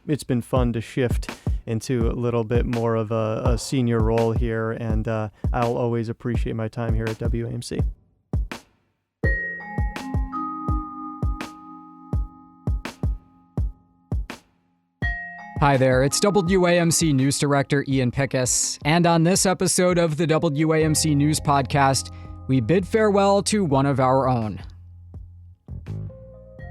it's been fun to shift into a little bit more of a senior role here, and I'll always appreciate my time here at WAMC. Hi there, it's WAMC News Director Ian Pickus, and on this episode of the WAMC News Podcast, we bid farewell to one of our own.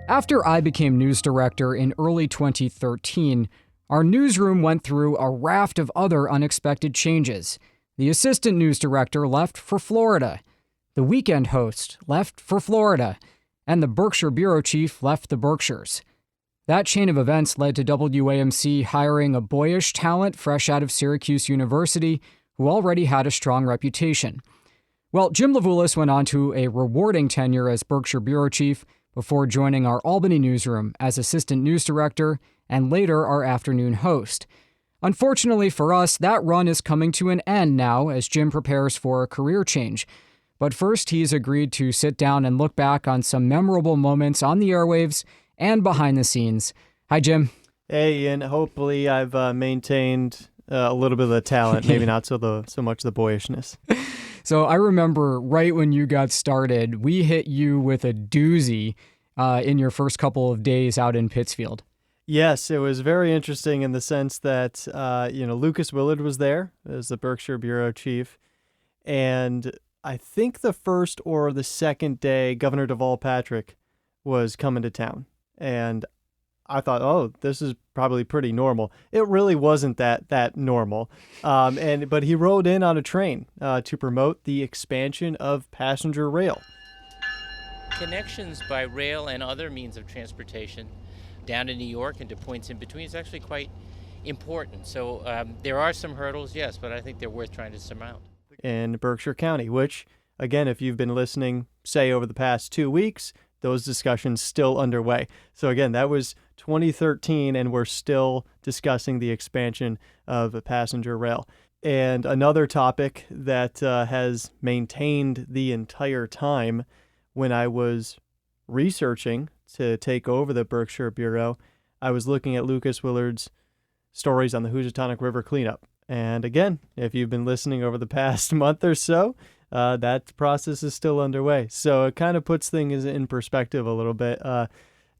After I became news director in early 2013, our newsroom went through a raft of other unexpected changes. The assistant news director left for Florida, the weekend host left for Florida, and the Berkshire bureau chief left the Berkshires. That chain of events led to WAMC hiring a boyish talent fresh out of Syracuse University who already had a strong reputation. Well, Jim Levulis went on to a rewarding tenure as Berkshire bureau chief before joining our Albany newsroom as assistant news director and later our afternoon host. Unfortunately for us, that run is coming to an end now as Jim prepares for a career change. But first, he's agreed to sit down and look back on some memorable moments on the airwaves and behind the scenes. Hi, Jim. Hey, Ian. Hopefully I've maintained a little bit of the talent, maybe not so much the boyishness. So I remember right when you got started, we hit you with a doozy in your first couple of days out in Pittsfield. Yes, it was very interesting in the sense that, Lucas Willard was there as the Berkshire bureau chief. And I think the first or the second day, Governor Deval Patrick was coming to town. And I thought, oh, this is probably pretty normal. It really wasn't that normal. But he rode in on a train to promote the expansion of passenger rail. Connections by rail and other means of transportation down to New York and to points in between is actually quite important. So there are some hurdles, yes, but I think they're worth trying to surmount. In Berkshire County, which, again, if you've been listening, say, over the past 2 weeks, those discussions still underway. So again, that was 2013, and we're still discussing the expansion of passenger rail. And another topic that has maintained the entire time when I was researching to take over the Berkshire Bureau, I was looking at Lucas Willard's stories on the Housatonic River cleanup. And again, if you've been listening over the past month or so, that process is still underway. So it kind of puts things in perspective a little bit.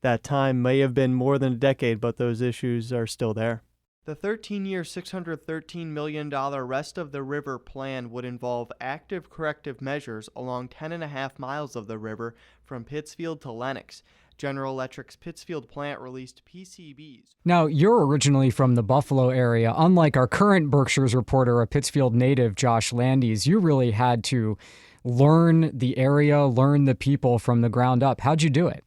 That time may have been more than a decade, but those issues are still there. The 13-year, $613 million Rest of the River plan would involve active corrective measures along 10.5 miles of the river from Pittsfield to Lenox. General Electric's Pittsfield plant released PCBs. Now, you're originally from the Buffalo area. Unlike our current Berkshires reporter, a Pittsfield native, Josh Landes, you really had to learn the area, learn the people from the ground up. How'd you do it?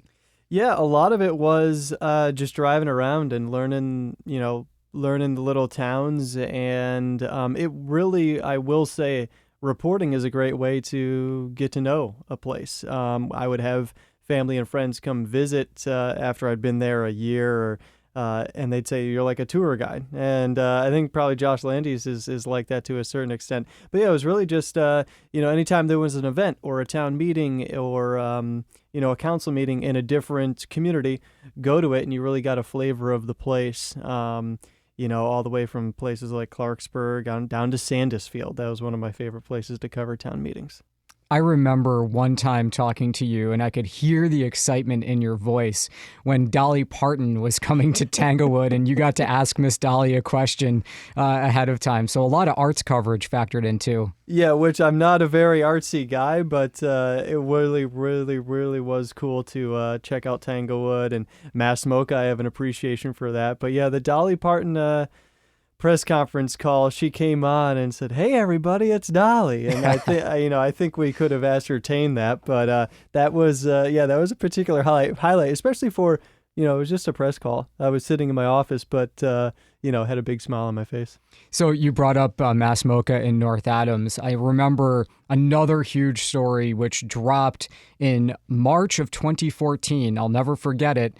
Yeah, a lot of it was just driving around and learning the little towns. And it really, I will say, reporting is a great way to get to know a place. I would have family and friends come visit after I'd been there a year, and they'd say, you're like a tour guide. And I think probably Josh Landes is like that to a certain extent. But yeah, it was really just, anytime there was an event or a town meeting or, a council meeting in a different community, go to it and you really got a flavor of the place. All the way from places like Clarksburg down to Sandusfield. That was one of my favorite places to cover town meetings. I remember one time talking to you, and I could hear the excitement in your voice when Dolly Parton was coming to Tanglewood, and you got to ask Miss Dolly a question ahead of time. So a lot of arts coverage factored in, too. Yeah, which I'm not a very artsy guy, but it really, really, really was cool to check out Tanglewood and Mass Mocha. I have an appreciation for that. But yeah, the Dolly Parton press conference call, she came on and said, "Hey everybody, it's Dolly." And I think we could have ascertained that, but that was a particular highlight, especially for, it was just a press call. I was sitting in my office, but had a big smile on my face. So you brought up Mass Mocha in North Adams. I remember another huge story which dropped in March of 2014. I'll never forget it.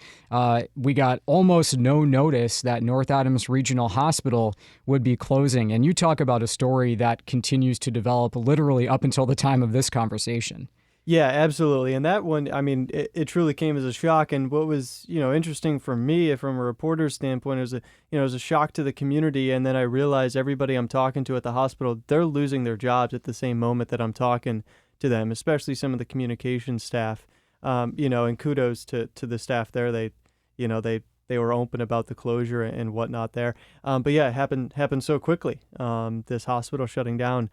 We got almost no notice that North Adams Regional Hospital would be closing. And you talk about a story that continues to develop literally up until the time of this conversation. Yeah, absolutely. And that one, I mean, it truly came as a shock. And what was, interesting for me from a reporter's standpoint, it was a shock to the community. And then I realized everybody I'm talking to at the hospital, they're losing their jobs at the same moment that I'm talking to them, especially some of the communication staff. And kudos to the staff there. They were open about the closure and whatnot there. But yeah, it happened so quickly. This hospital shutting down.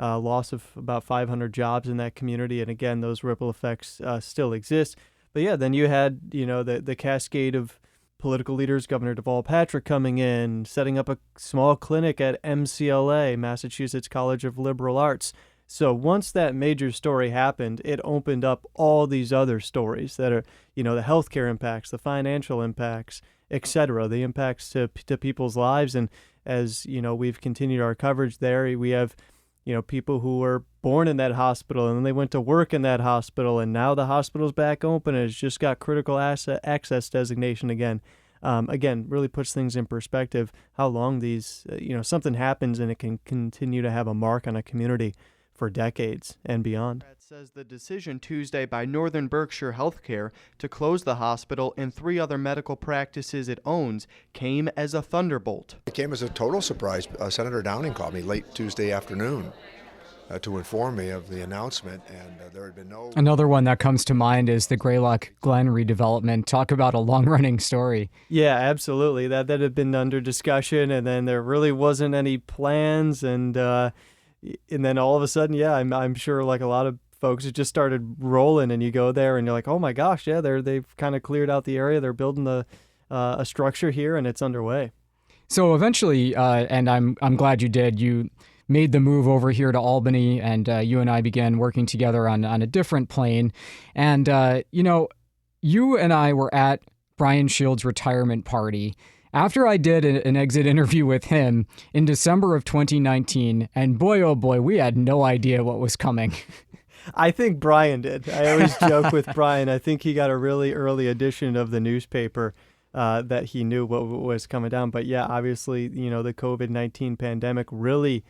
Loss of about 500 jobs in that community. And again, those ripple effects still exist. But yeah, then you had, the cascade of political leaders, Governor Deval Patrick coming in, setting up a small clinic at MCLA, Massachusetts College of Liberal Arts. So once that major story happened, it opened up all these other stories that are, the healthcare impacts, the financial impacts, et cetera, the impacts to people's lives. And as, we've continued our coverage there, we have people who were born in that hospital and then they went to work in that hospital, and now the hospital's back open and it's just got critical access designation again. Again, really puts things in perspective how long these, something happens and it can continue to have a mark on a community for decades and beyond. Says the decision Tuesday by Northern Berkshire Healthcare to close the hospital and 3 other medical practices it owns came as a thunderbolt. It came as a total surprise. Senator Downing called me late Tuesday afternoon to inform me of the announcement, and there had been no... Another one that comes to mind is the Greylock Glen redevelopment. Talk about a long-running story. Yeah, absolutely. That had been under discussion, and then there really wasn't any plans, and then all of a sudden, yeah, I'm sure like a lot of folks, it just started rolling, and you go there and you're like, oh my gosh, yeah, they've kind of cleared out the area. They're building a structure here, and it's underway. So eventually, and I'm glad you did, you made the move over here to Albany, and you and I began working together on a different plane. And, you and I were at Brian Shields' retirement party after I did an exit interview with him in December of 2019. And boy, oh boy, we had no idea what was coming. I think Brian did. I always joke with Brian. I think he got a really early edition of the newspaper that he knew what was coming down. But yeah, obviously, the COVID-19 pandemic really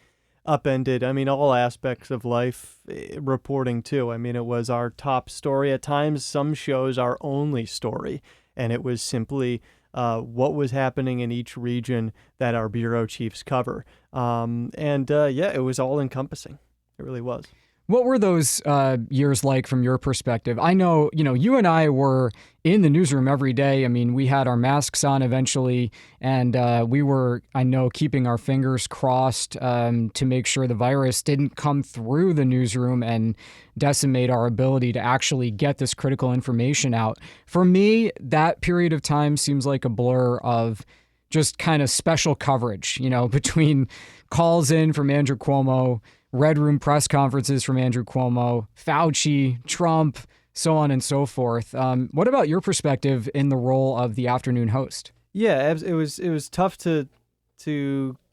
upended, all aspects of life, reporting too. It was our top story. At times, some shows our only story. And it was simply what was happening in each region that our bureau chiefs cover. It was all encompassing. It really was. What were those years like from your perspective? I know, you and I were in the newsroom every day. We had our masks on eventually, and we were, I know, keeping our fingers crossed to make sure the virus didn't come through the newsroom and decimate our ability to actually get this critical information out. For me, that period of time seems like a blur of just kind of special coverage, between calls in from Andrew Cuomo, Red Room press conferences from Andrew Cuomo, Fauci, Trump, so on and so forth. What about your perspective in the role of the afternoon host? Yeah, it was tough to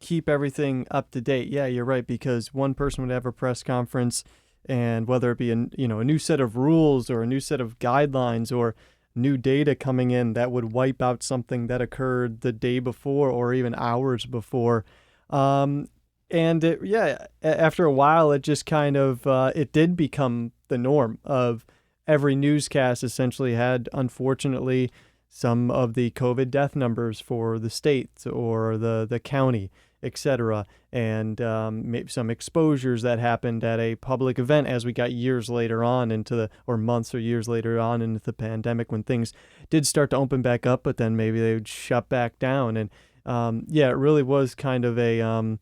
keep everything up to date. Yeah, you're right, because one person would have a press conference, and whether it be a new set of rules or a new set of guidelines or new data coming in that would wipe out something that occurred the day before or even hours before. After a while, it just kind of, it did become the norm of every newscast essentially had, unfortunately, some of the COVID death numbers for the state or the county, et cetera, and maybe some exposures that happened at a public event as we got years later on months or years later on into the pandemic, when things did start to open back up, but then maybe they would shut back down. And it really was kind of a...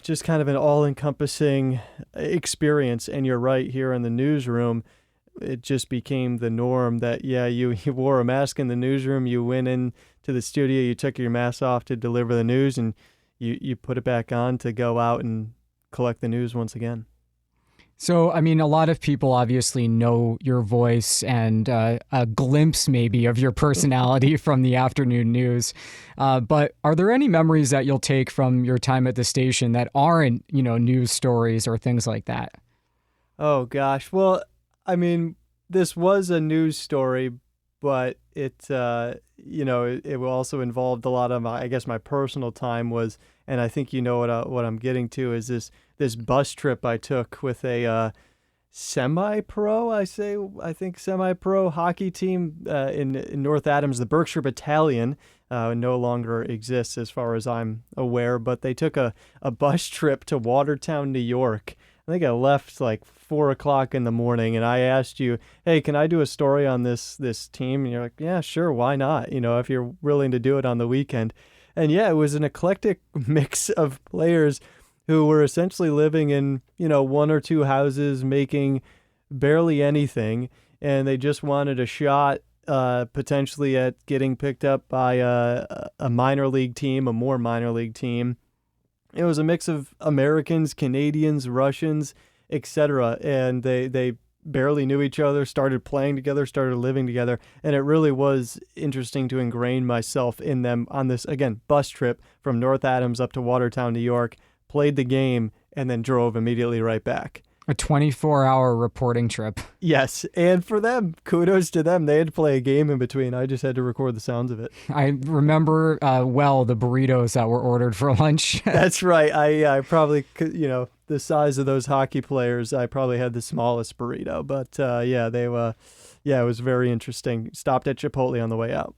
just kind of an all-encompassing experience. And you're right, here in the newsroom, it just became the norm that, you wore a mask in the newsroom, you went in to the studio, you took your mask off to deliver the news, and you put it back on to go out and collect the news once again. So, a lot of people obviously know your voice and a glimpse maybe of your personality from the afternoon news. But are there any memories that you'll take from your time at the station that aren't, news stories or things like that? Oh, gosh. Well, this was a news story, but it also involved a lot of my personal time was, and I think what I'm getting to is this bus trip I took with semi-pro, I think semi-pro hockey team in North Adams. The Berkshire Battalion no longer exists as far as I'm aware, but they took a bus trip to Watertown, New York. I think I left like 4 o'clock in the morning, and I asked you, hey, can I do a story on this team? And you're like, yeah, sure, why not? If you're willing to do it on the weekend. And yeah, it was an eclectic mix of players who were essentially living in, one or two houses, making barely anything, and they just wanted a shot potentially at getting picked up by a minor league team, a more minor league team. It was a mix of Americans, Canadians, Russians, etc., and they barely knew each other, started playing together, started living together, and it really was interesting to ingrain myself in them on this, again, bus trip from North Adams up to Watertown, New York, played the game, and then drove immediately right back. A 24-hour reporting trip. Yes, and for them, kudos to them. They had to play a game in between. I just had to record the sounds of it. I remember well the burritos that were ordered for lunch. That's right. I probably, the size of those hockey players, I probably had the smallest burrito. But it was very interesting. Stopped at Chipotle on the way out.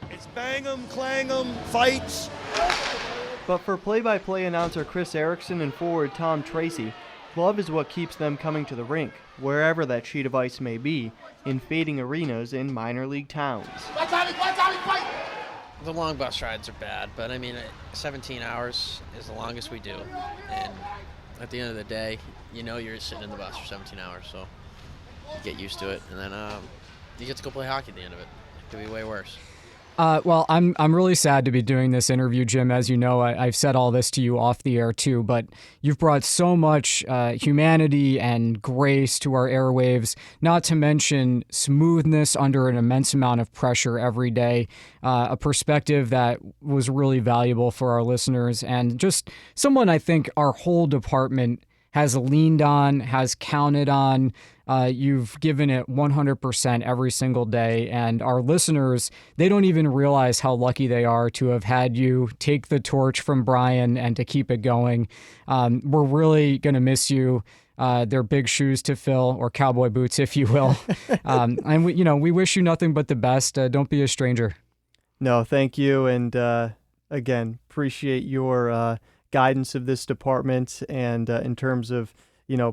It's bang 'em, clang 'em, fights. But for play-by-play announcer Chris Erickson and forward Tom Tracy, love is what keeps them coming to the rink, wherever that sheet of ice may be, in fading arenas in minor league towns. The long bus rides are bad, but 17 hours is the longest we do. And at the end of the day, you're sitting in the bus for 17 hours, so you get used to it. And then you get to go play hockey at the end of it. It could be way worse. Well, I'm really sad to be doing this interview, Jim. As you know, I've said all this to you off the air too, but you've brought so much humanity and grace to our airwaves, not to mention smoothness under an immense amount of pressure every day, a perspective that was really valuable for our listeners, and just someone I think our whole department has leaned on, has counted on. You've given it 100% every single day, and our listeners, they don't even realize how lucky they are to have had you take the torch from Brian and to keep it going. We're really going to miss you. They're big shoes to fill, or cowboy boots, if you will. And we wish you nothing but the best. Don't be a stranger. No, thank you. And again, appreciate your guidance of this department, and in terms of,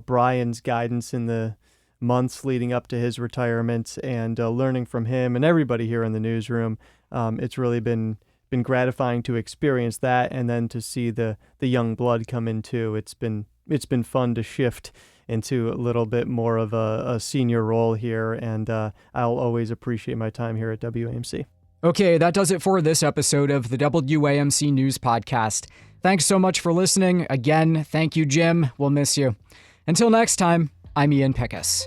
Brian's guidance in the months leading up to his retirement, and learning from him and everybody here in the newsroom. It's really been gratifying to experience that, and then to see the young blood come in too. It's been fun to shift into a little bit more of a senior role here, and I'll always appreciate my time here at WAMC. Okay, that does it for this episode of the WAMC News Podcast. Thanks so much for listening. Again, thank you, Jim. We'll miss you. Until next time, I'm Ian Pickus.